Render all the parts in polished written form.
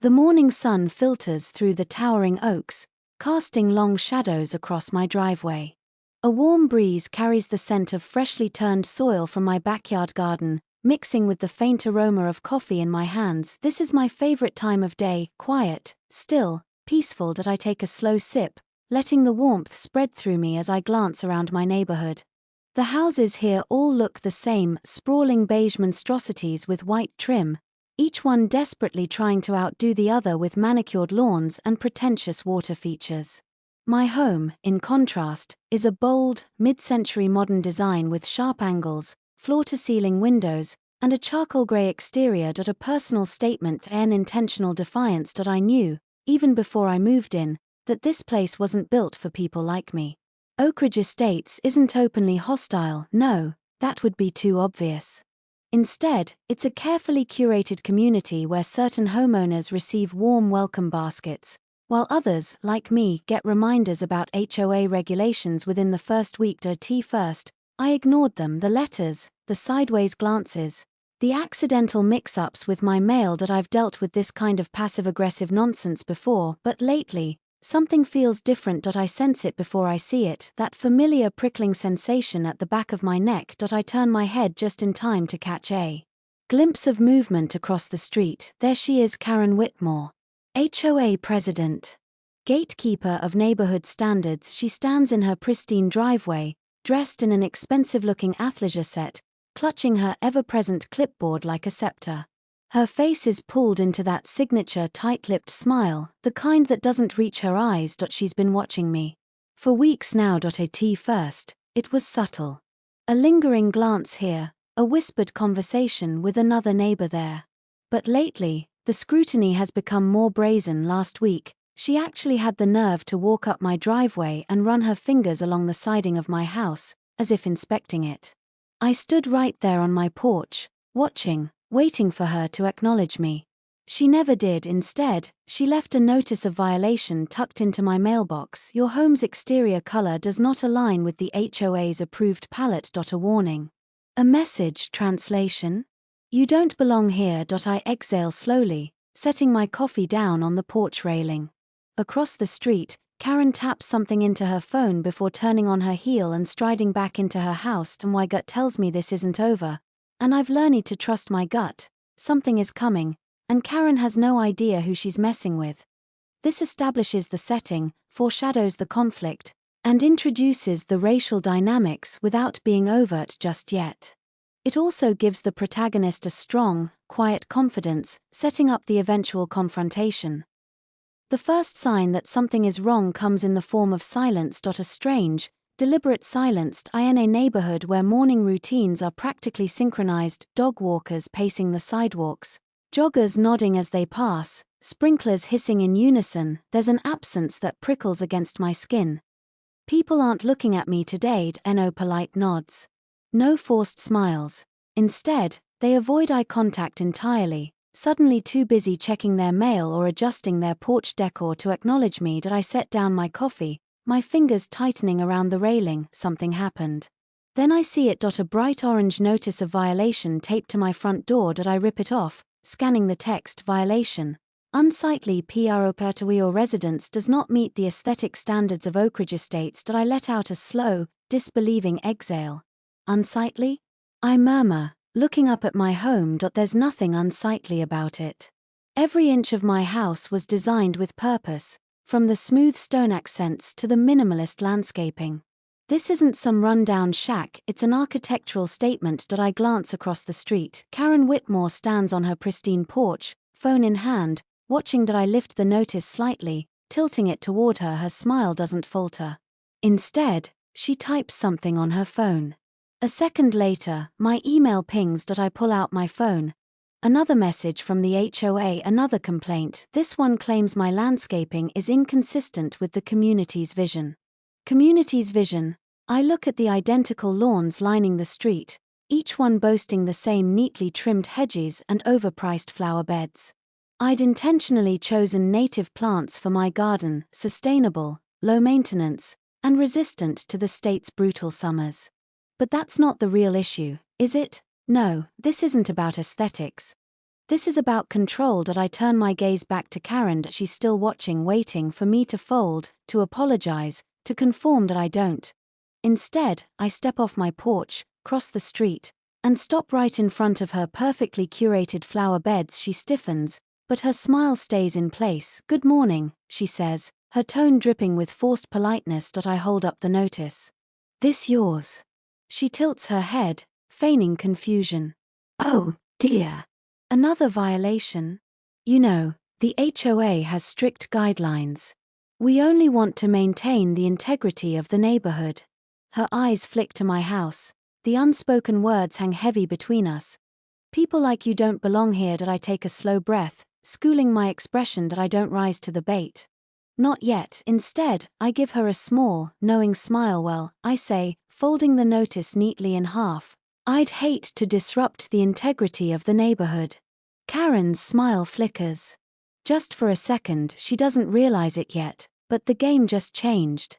The morning sun filters through the towering oaks, casting long shadows across my driveway. A warm breeze carries the scent of freshly turned soil from my backyard garden, mixing with the faint aroma of coffee in my hands. This is my favorite time of day, quiet, still, peaceful. That I take a slow sip, letting the warmth spread through me as I glance around my neighborhood. The houses here all look the same, sprawling beige monstrosities with white trim, each one desperately trying to outdo the other with manicured lawns and pretentious water features. My home, in contrast, is a bold, mid-century modern design with sharp angles, floor-to-ceiling windows, and a charcoal grey exterior. A personal statement and intentional defiance. I knew, even before I moved in, that this place wasn't built for people like me. Oakridge Estates isn't openly hostile, no, that would be too obvious. Instead, it's a carefully curated community where certain homeowners receive warm welcome baskets, while others, like me, get reminders about HOA regulations within the first week. At first, I ignored them, the letters, the sideways glances, the accidental mix-ups with my mail. I've dealt with this kind of passive-aggressive nonsense before, but lately, something feels different. I sense it before I see it, that familiar prickling sensation at the back of my neck. I turn my head just in time to catch a glimpse of movement across the street. There she is, Karen Whitmore, HOA president, gatekeeper of neighborhood standards. She stands in her pristine driveway, dressed in an expensive-looking athleisure set, clutching her ever-present clipboard like a scepter. Her face is pulled into that signature tight-lipped smile, the kind that doesn't reach her eyes. She's been watching me for weeks now. At first, it was subtle. A lingering glance here, a whispered conversation with another neighbor there. But lately, the scrutiny has become more brazen. Last week, she actually had the nerve to walk up my driveway and run her fingers along the siding of my house, as if inspecting it. I stood right there on my porch, watching, waiting for her to acknowledge me. She never did. Instead, she left a notice of violation tucked into my mailbox. Your home's exterior color does not align with the HOA's approved palette. A warning. A message translation? You don't belong here. I exhale slowly, setting my coffee down on the porch railing. Across the street, Karen taps something into her phone before turning on her heel and striding back into her house. And my gut tells me this isn't over. And I've learned to trust my gut. Something is coming, and Karen has no idea who she's messing with. This establishes the setting, foreshadows the conflict, and introduces the racial dynamics without being overt just yet. It also gives the protagonist a strong, quiet confidence, setting up the eventual confrontation. The first sign that something is wrong comes in the form of silence. A strange, deliberate silence in a neighborhood where morning routines are practically synchronized, dog walkers pacing the sidewalks, joggers nodding as they pass, sprinklers hissing in unison. There's an absence that prickles against my skin. People aren't looking at me today. No polite nods. No forced smiles. Instead, they avoid eye contact entirely, suddenly too busy checking their mail or adjusting their porch decor to acknowledge me. I set down my coffee, my fingers tightening around the railing. Something happened. Then I see it. A bright orange notice of violation taped to my front door. I rip it off, scanning the text. Violation. Unsightly property or residence does not meet the aesthetic standards of Oakridge Estates. I let out a slow, disbelieving exhale. Unsightly? I murmur, looking up at my home. There's nothing unsightly about it. Every inch of my house was designed with purpose, from the smooth stone accents to the minimalist landscaping. This isn't some rundown shack, it's an architectural statement. I glance across the street. Karen Whitmore stands on her pristine porch, phone in hand, watching. I lift the notice slightly, tilting it toward her. Her smile doesn't falter. Instead, she types something on her phone. A second later, my email pings. I pull out my phone. Another message from the HOA, another complaint. This one claims my landscaping is inconsistent with the community's vision. Community's vision? I look at the identical lawns lining the street, each one boasting the same neatly trimmed hedges and overpriced flower beds. I'd intentionally chosen native plants for my garden, sustainable, low maintenance, and resistant to the state's brutal summers. But that's not the real issue, is it? No, this isn't about aesthetics. This is about control. I turn my gaze back to Karen. She's still watching, waiting for me to fold, to apologize, to conform. I don't. Instead, I step off my porch, cross the street, and stop right in front of her perfectly curated flower beds. She stiffens, but her smile stays in place. "Good morning," she says, her tone dripping with forced politeness. I hold up the notice. "This yours?" She tilts her head, feigning confusion. "Oh, dear. Another violation? You know, the HOA has strict guidelines. We only want to maintain the integrity of the neighborhood." Her eyes flick to my house. The unspoken words hang heavy between us. "People like you don't belong here." I take a slow breath, schooling my expression. I don't rise to the bait. "Not yet." Instead, I give her a small, knowing smile. "Well," I say, folding the notice neatly in half, "I'd hate to disrupt the integrity of the neighborhood." Karen's smile flickers. Just for a second. She doesn't realize it yet, but the game just changed.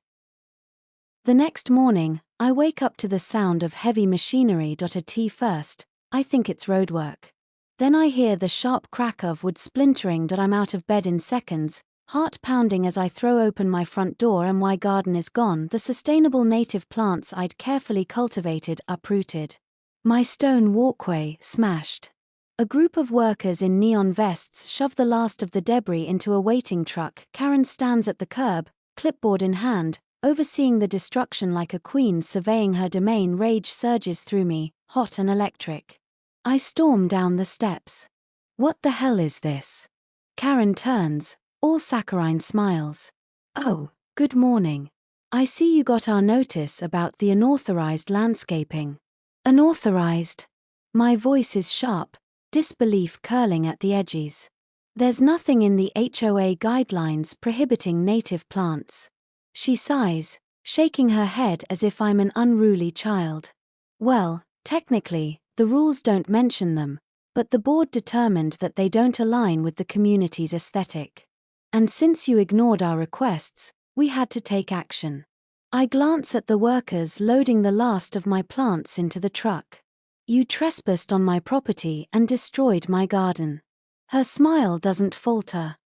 The next morning, I wake up to the sound of heavy machinery. A tea first. I think it's roadwork. Then I hear the sharp crack of wood splintering. I'm out of bed in seconds, heart pounding as I throw open my front door, and my garden is gone. The sustainable native plants I'd carefully cultivated uprooted. My stone walkway smashed. A group of workers in neon vests shove the last of the debris into a waiting truck. Karen stands at the curb, clipboard in hand, overseeing the destruction like a queen surveying her domain. Rage surges through me, hot and electric. I storm down the steps. "What the hell is this?" Karen turns, all saccharine smiles. "Oh, good morning. I see you got our notice about the unauthorized landscaping." "Unauthorized?" My voice is sharp, disbelief curling at the edges. "There's nothing in the HOA guidelines prohibiting native plants." She sighs, shaking her head as if I'm an unruly child. "Well, technically, the rules don't mention them, but the board determined that they don't align with the community's aesthetic. And since you ignored our requests, we had to take action." I glance at the workers loading the last of my plants into the truck. "You trespassed on my property and destroyed my garden." Her smile doesn't falter.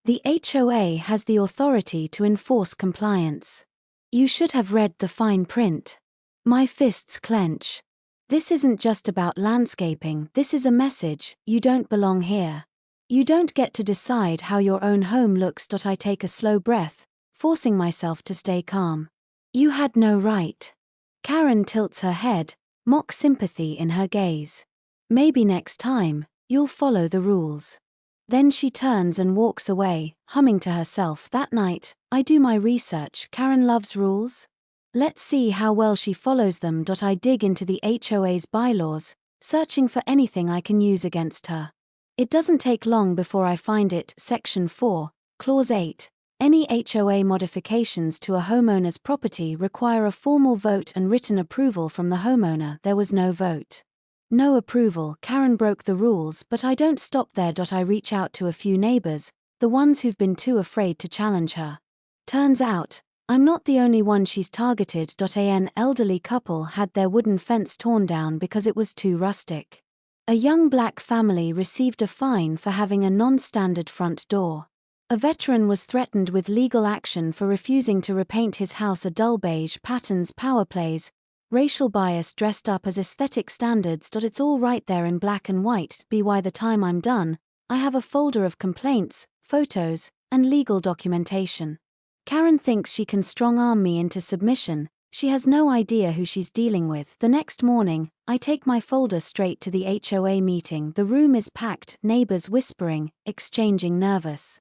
"The HOA has the authority to enforce compliance. You should have read the fine print." My fists clench. This isn't just about landscaping. This is a message: you don't belong here. You don't get to decide how your own home looks. I take a slow breath, forcing myself to stay calm. "You had no right." Karen tilts her head, mock sympathy in her gaze. "Maybe next time, you'll follow the rules." Then she turns and walks away, humming to herself. That night, I do my research. Karen loves rules. Let's see how well she follows them. I dig into the HOA's bylaws, searching for anything I can use against her. It doesn't take long before I find it. Section 4, Clause 8. Any HOA modifications to a homeowner's property require a formal vote and written approval from the homeowner. There was no vote. No approval. Karen broke the rules, but I don't stop there. I reach out to a few neighbors, the ones who've been too afraid to challenge her. Turns out, I'm not the only one she's targeted. An elderly couple had their wooden fence torn down because it was too rustic. A young black family received a fine for having a non-standard front door. A veteran was threatened with legal action for refusing to repaint his house a dull beige. Patterns, power plays, racial bias dressed up as aesthetic standards. It's all right there in black and white. By the time I'm done, I have a folder of complaints, photos, and legal documentation. Karen thinks she can strong-arm me into submission. She has no idea who she's dealing with. The next morning, I take my folder straight to the HOA meeting. The room is packed, neighbors whispering, exchanging nervous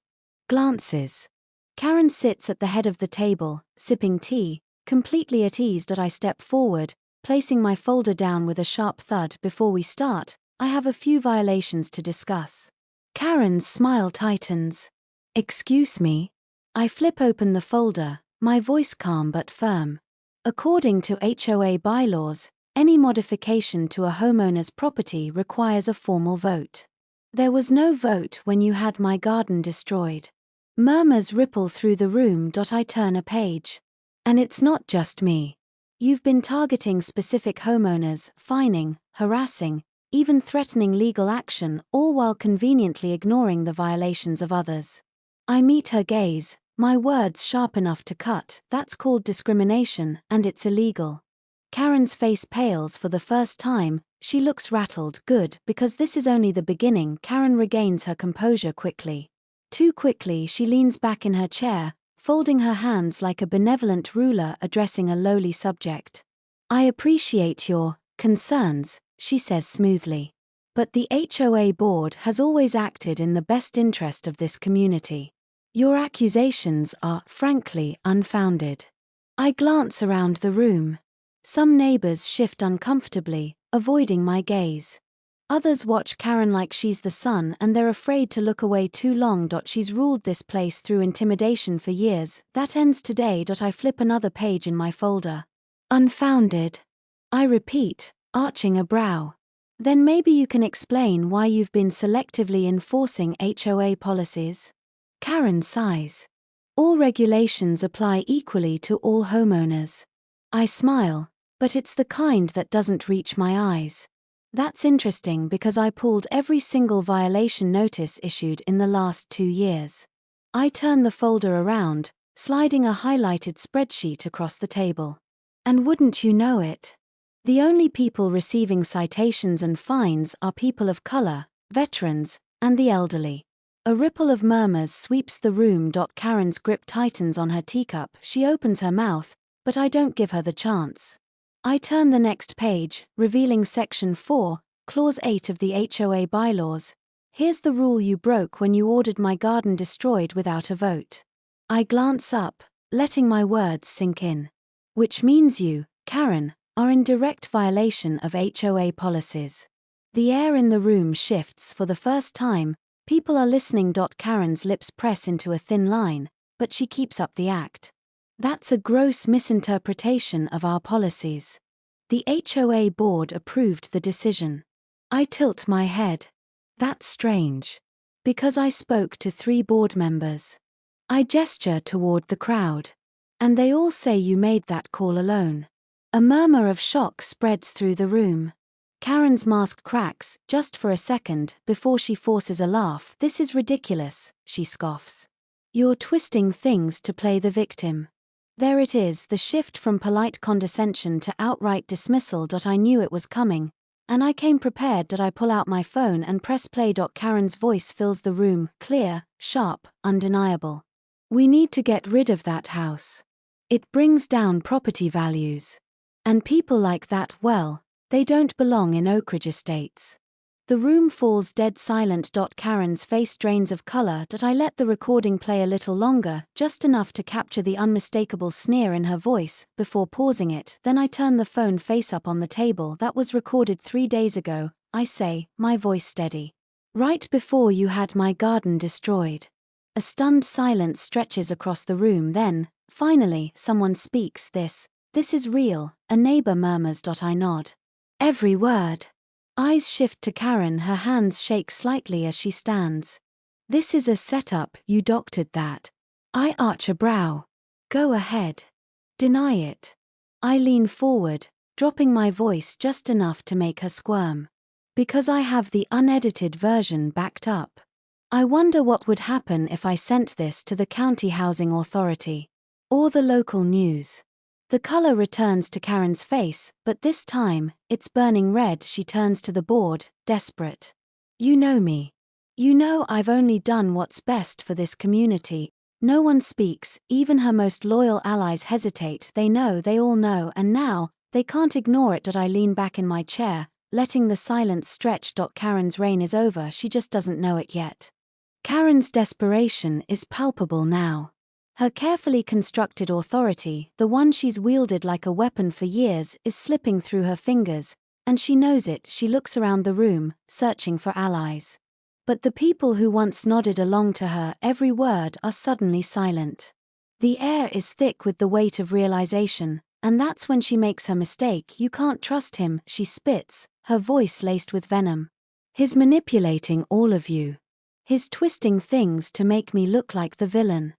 glances. Karen sits at the head of the table, sipping tea, completely at ease. I step forward, placing my folder down with a sharp thud. "Before we start, I have a few violations to discuss." Karen's smile tightens. "Excuse me?" I flip open the folder, my voice calm but firm. According to HOA bylaws, any modification to a homeowner's property requires a formal vote. There was no vote when you had my garden destroyed. Murmurs ripple through the room. I turn a page. "And it's not just me. You've been targeting specific homeowners, fining, harassing, even threatening legal action, all while conveniently ignoring the violations of others. I meet her gaze, my words sharp enough to cut. That's called discrimination, and it's illegal. Karen's face pales for the first time. She looks rattled. Good, because this is only the beginning. Karen regains her composure quickly. Too quickly, she leans back in her chair, folding her hands like a benevolent ruler addressing a lowly subject. I appreciate your concerns, she says smoothly. But the HOA board has always acted in the best interest of this community. Your accusations are, frankly, unfounded. I glance around the room. Some neighbors shift uncomfortably, avoiding my gaze. Others watch Karen like she's the sun and they're afraid to look away too long. She's ruled this place through intimidation for years. That ends today. I flip another page in my folder. Unfounded. I repeat, arching a brow. Then maybe you can explain why you've been selectively enforcing HOA policies? Karen sighs. All regulations apply equally to all homeowners. I smile, but it's the kind that doesn't reach my eyes. That's interesting because I pulled every single violation notice issued in the last 2 years. I turn the folder around, sliding a highlighted spreadsheet across the table. And wouldn't you know it? The only people receiving citations and fines are people of color, veterans, and the elderly. A ripple of murmurs sweeps the room. Karen's grip tightens on her teacup. She opens her mouth, but I don't give her the chance. I turn the next page, revealing Section 4, Clause 8 of the HOA bylaws. Here's the rule you broke when you ordered my garden destroyed without a vote. I glance up, letting my words sink in. Which means you, Karen, are in direct violation of HOA policies. The air in the room shifts for the first time. People are listening. Karen's lips press into a thin line, but she keeps up the act. That's a gross misinterpretation of our policies. The HOA board approved the decision. I tilt my head. That's strange. Because I spoke to 3 board members. I gesture toward the crowd. And they all say you made that call alone. A murmur of shock spreads through the room. Karen's mask cracks, just for a second, before she forces a laugh. This is ridiculous, she scoffs. You're twisting things to play the victim. There it is, the shift from polite condescension to outright dismissal. I knew it was coming, and I came prepared. I pull out my phone and press play. Karen's voice fills the room, clear, sharp, undeniable. We need to get rid of that house. It brings down property values. And people like that, well, they don't belong in Oak Ridge Estates. The room falls dead silent. Karen's face drains of color. I let the recording play a little longer, just enough to capture the unmistakable sneer in her voice, before pausing it. Then I turn the phone face up on the table. That was recorded 3 days ago, I say, my voice steady. Right before you had my garden destroyed. A stunned silence stretches across the room. Then, finally, someone speaks. This is real, a neighbor murmurs. I nod. Every word. Eyes shift to Karen. Her hands shake slightly as she stands. This is a setup. You doctored that. I arch a brow. Go ahead. Deny it. I lean forward, dropping my voice just enough to make her squirm. Because I have the unedited version backed up. I wonder what would happen if I sent this to the County Housing Authority. Or the local news. The color returns to Karen's face, but this time, it's burning red. She turns to the board, desperate. You know me. You know I've only done what's best for this community. No one speaks, even her most loyal allies hesitate. They know, they all know, and now, they can't ignore it. I lean back in my chair, letting the silence stretch. Karen's reign is over, she just doesn't know it yet. Karen's desperation is palpable now. Her carefully constructed authority, the one she's wielded like a weapon for years, is slipping through her fingers, and she knows it. She looks around the room, searching for allies. But the people who once nodded along to her every word are suddenly silent. The air is thick with the weight of realization, and that's when she makes her mistake. You can't trust him, she spits, her voice laced with venom. He's manipulating all of you. He's twisting things to make me look like the villain.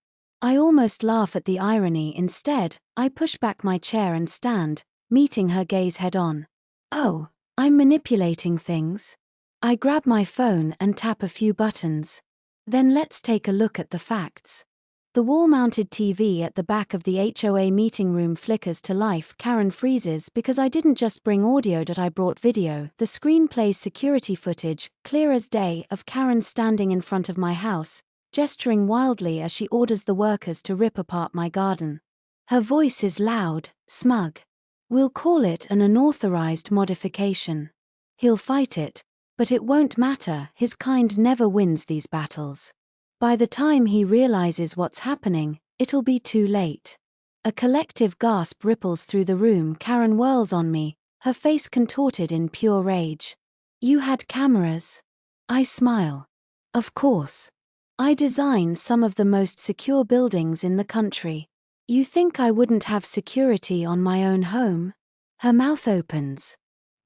I almost laugh at the irony. Instead, I push back my chair and stand, meeting her gaze head on. Oh, I'm manipulating things. I grab my phone and tap a few buttons. Then let's take a look at the facts. The wall-mounted TV at the back of the HOA meeting room flickers to life. Karen freezes because I didn't just bring audio, I brought video. The screen plays security footage, clear as day, of Karen standing in front of my house, gesturing wildly as she orders the workers to rip apart my garden. Her voice is loud, smug. We'll call it an unauthorized modification. He'll fight it, but it won't matter. His kind never wins these battles. By the time he realizes what's happening, it'll be too late. A collective gasp ripples through the room. Karen whirls on me, her face contorted in pure rage. You had cameras? I smile. Of course. I design some of the most secure buildings in the country. You think I wouldn't have security on my own home? Her mouth opens.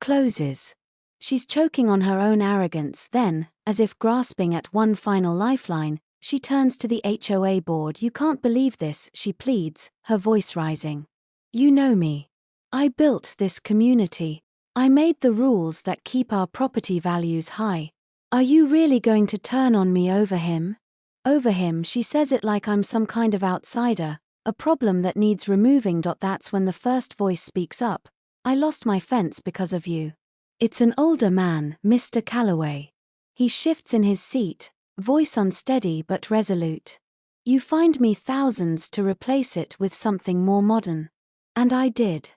Closes. She's choking on her own arrogance. Then, as if grasping at one final lifeline, she turns to the HOA board. You can't believe this, she pleads, her voice rising. You know me. I built this community. I made the rules that keep our property values high. Are you really going to turn on me over him? Over him, she says it like I'm some kind of outsider, a problem that needs removing. That's when the first voice speaks up. I lost my fence because of you. It's an older man, Mr. Calloway. He shifts in his seat, voice unsteady but resolute. You find me thousands to replace it with something more modern. And I did.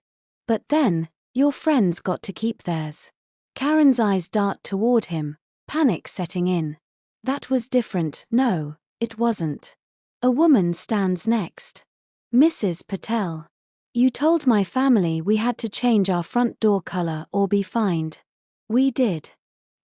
But then, your friends got to keep theirs. Karen's eyes dart toward him, panic setting in. That was different. No, it wasn't. A woman stands next. Mrs. Patel. You told my family we had to change our front door color or be fined. We did.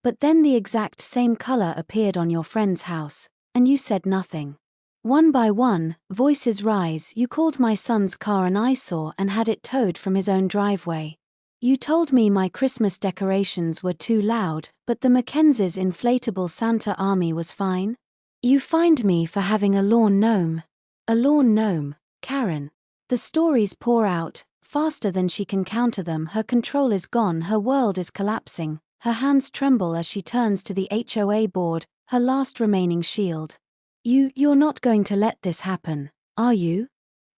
But then the exact same color appeared on your friend's house, and you said nothing. One by one, voices rise. You called my son's car an eyesore and had it towed from his own driveway. You told me my Christmas decorations were too loud, but the Mackenzie's inflatable Santa army was fine. You fined me for having a lawn gnome. A lawn gnome, Karen. The stories pour out, faster than she can counter them. Her control is gone, her world is collapsing. Her hands tremble as she turns to the HOA board, her last remaining shield. You're not going to let this happen, are you?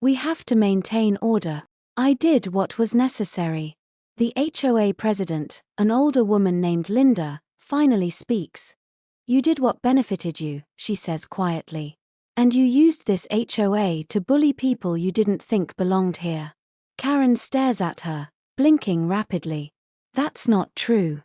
We have to maintain order. I did what was necessary. The HOA president, an older woman named Linda, finally speaks. You did what benefited you, she says quietly. And you used this HOA to bully people you didn't think belonged here. Karen stares at her, blinking rapidly. That's not true.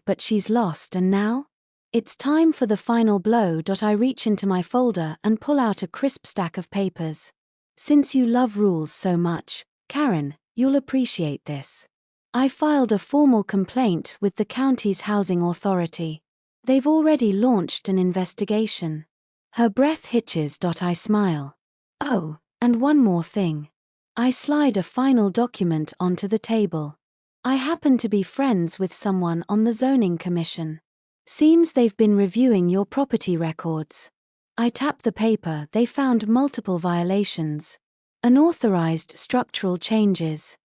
But she's lost, and now? It's time for the final blow. I reach into my folder and pull out a crisp stack of papers. Since you love rules so much, Karen, you'll appreciate this. I filed a formal complaint with the county's housing authority. They've already launched an investigation. Her breath hitches. I smile. Oh, and one more thing. I slide a final document onto the table. I happen to be friends with someone on the zoning commission. Seems they've been reviewing your property records. I tap the paper. They found multiple violations. Unauthorized structural changes.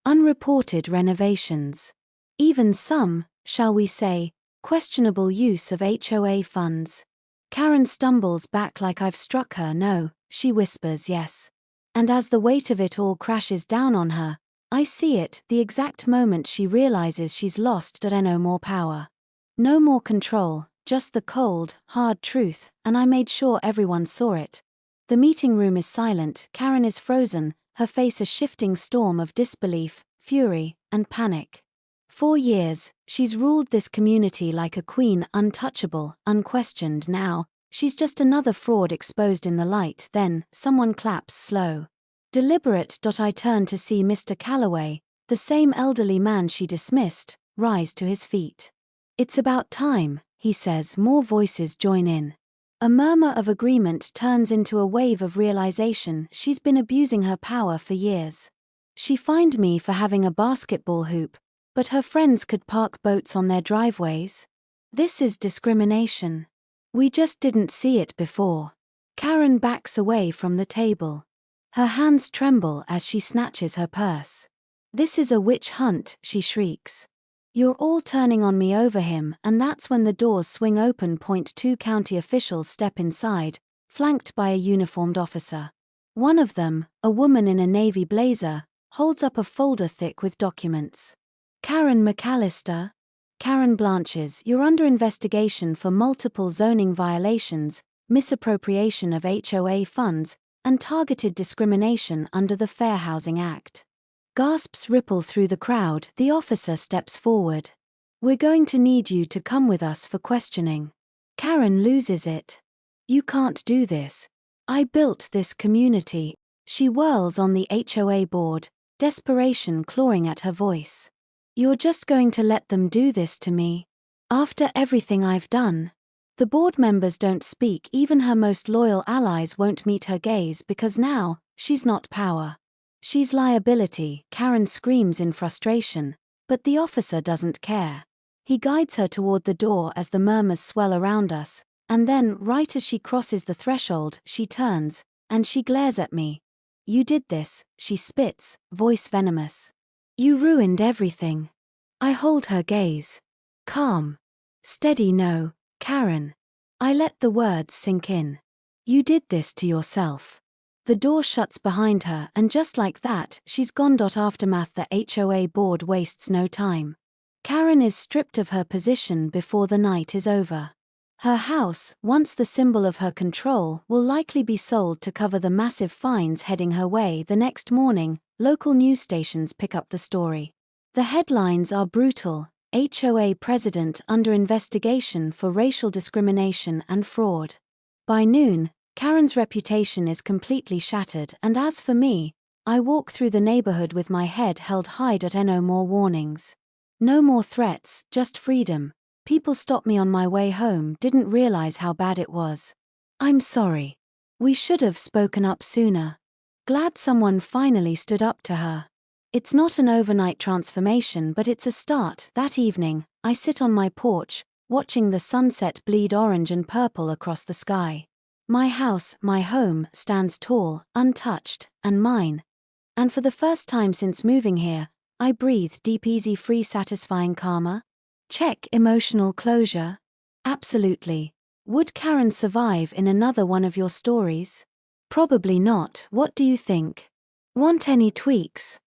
Unreported renovations. Even some, shall we say, questionable use of HOA funds. Karen stumbles back like I've struck her. No, she whispers yes. And as the weight of it all crashes down on her, I see it, the exact moment she realizes she's lost. No more power. No more control, just the cold, hard truth, and I made sure everyone saw it. The meeting room is silent. Karen is frozen, her face a shifting storm of disbelief, fury, and panic. 4 years, she's ruled this community like a queen, untouchable, unquestioned. Now, she's just another fraud exposed in the light. Then, someone claps slow. Deliberate. I turn to see Mr. Calloway, the same elderly man she dismissed, rise to his feet. It's about time, he says. More voices join in. A murmur of agreement turns into a wave of realization. She's been abusing her power for years. She fined me for having a basketball hoop, but her friends could park boats on their driveways. This is discrimination. We just didn't see it before. Karen backs away from the table. Her hands tremble as she snatches her purse. This is a witch hunt, she shrieks. You're all turning on me over him, and that's when the doors swing open. Two county officials step inside, flanked by a uniformed officer. One of them, a woman in a navy blazer, holds up a folder thick with documents. Karen McAllister? Karen blanches. You're under investigation for multiple zoning violations, misappropriation of HOA funds, and targeted discrimination under the Fair Housing Act. Gasps ripple through the crowd. The officer steps forward. We're going to need you to come with us for questioning. Karen loses it. You can't do this. I built this community. She whirls on the HOA board, desperation clawing at her voice. You're just going to let them do this to me? After everything I've done? The board members don't speak. Even her most loyal allies won't meet her gaze because now, she's not power. She's liability, Karen screams in frustration, but the officer doesn't care. He guides her toward the door as the murmurs swell around us, and then, right as she crosses the threshold, she turns, and she glares at me. You did this, she spits, voice venomous. You ruined everything. I hold her gaze. Calm. Steady. No, Karen. I let the words sink in. You did this to yourself. The door shuts behind her, and just like that, she's gone. Aftermath. The HOA board wastes no time. Karen is stripped of her position before the night is over. Her house, once the symbol of her control, will likely be sold to cover the massive fines heading her way. The next morning, local news stations pick up the story. The headlines are brutal: HOA president under investigation for racial discrimination and fraud. By noon, Karen's reputation is completely shattered, and as for me, I walk through the neighborhood with my head held high. No more warnings. No more threats, just freedom. People stop me on my way home. Didn't realize how bad it was. I'm sorry. We should have spoken up sooner. Glad someone finally stood up to her. It's not an overnight transformation, but it's a start. That evening, I sit on my porch, watching the sunset bleed orange and purple across the sky. My house, my home, stands tall, untouched, and mine. And for the first time since moving here, I breathe deep, easy, free, satisfying karma. Check. Emotional closure? Absolutely. Would Karen survive in another one of your stories? Probably not. What do you think? Want any tweaks?